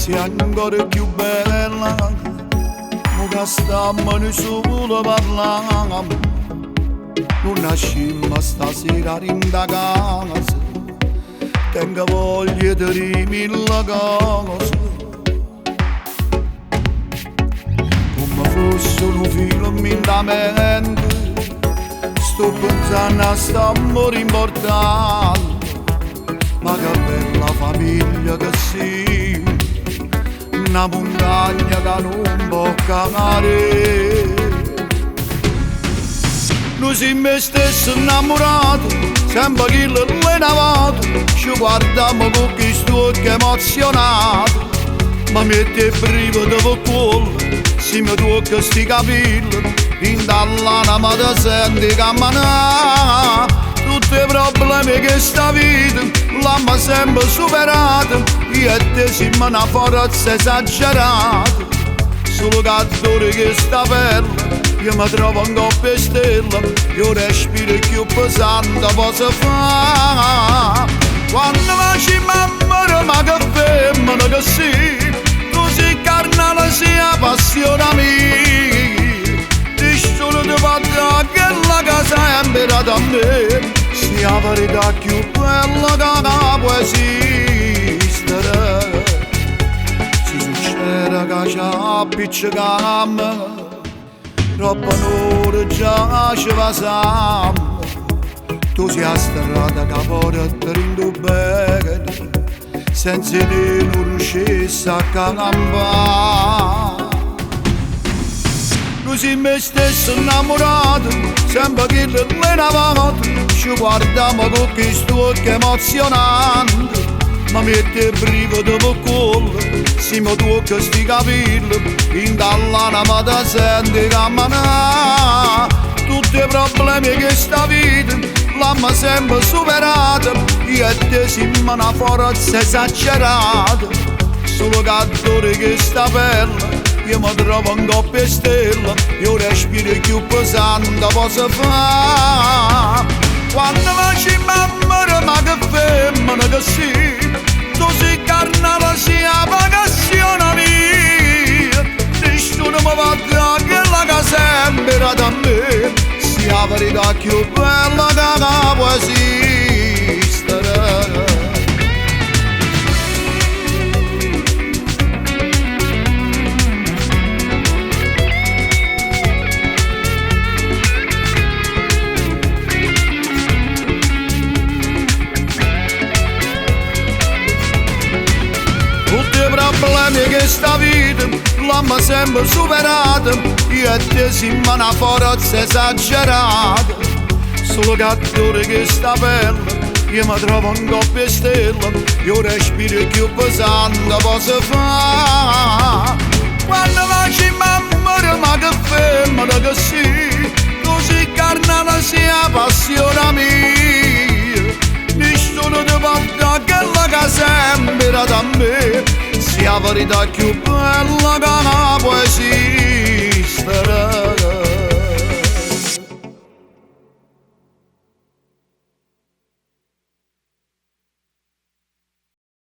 sei ancora più bella, mo che stiamo noi solo parlando, non nascimmo stasera in da casa, tengo voglia di dire mille cose, come fosse un film in da mente, sto pensando a st'amore importante. Ma che bella famiglia che sì, una montagna che non può calare. Noi siamo me stessi innamorati, sempre che l'è navato, ci guardiamo con questi occhi emozionati. Ma mette il brivido per cuore, se mi tocca sti capelli, in dall'ana ma ti senti camminare. Tutti i problemi che sta vita l'hanno sempre superato, io e te siamo una forza esagerata. Solo che che sta bella, io mi trovo in coppia stella, io respiro più pesante posso fare. Quando facciamo amore ma che femmina che sì, tu sei carnale sia passione mia, ti solo ti faccio quella che sempre da me. Sia la verità più bella che può esistere. Se succede che ci appiccichiamo, troppo ore già ci passiamo. Tu sei a strada che porta in tuo becco, senza te non riuscissi a campare. Noi siamo me stessi innamorati, sempre che l'è navato, ci guardiamo con questi occhi emozionanti. Ma mette il brivido per cuore, se mi tocca sti capelli, in dall'ana ma ti senti camminare. Tutti i problemi che sta vita l'hanno sempre superata, io e te siamo una forza esagerata. Solo che sta bella, io mi trovo in coppia stella, io respiro più pesante posso fare. Quando facciamo amore ma che femmina che sì, tu sei carnale sia passione mia, nessuno mi va da quella che sempre da me, sia la verità più bella che può esistere. Tutti i problemi che sta vita l'hanno sempre superato, io e te siamo una forza esagerata. Solo che sta bella, io mi trovo in coppia stella, io respiro più pesante posso fare. Quando facciamo amore ma che femmina che sì, tu sei carnale sia passione mia, nessuno ti porta quella che sempre da me, sia la verità più bella che può esistere.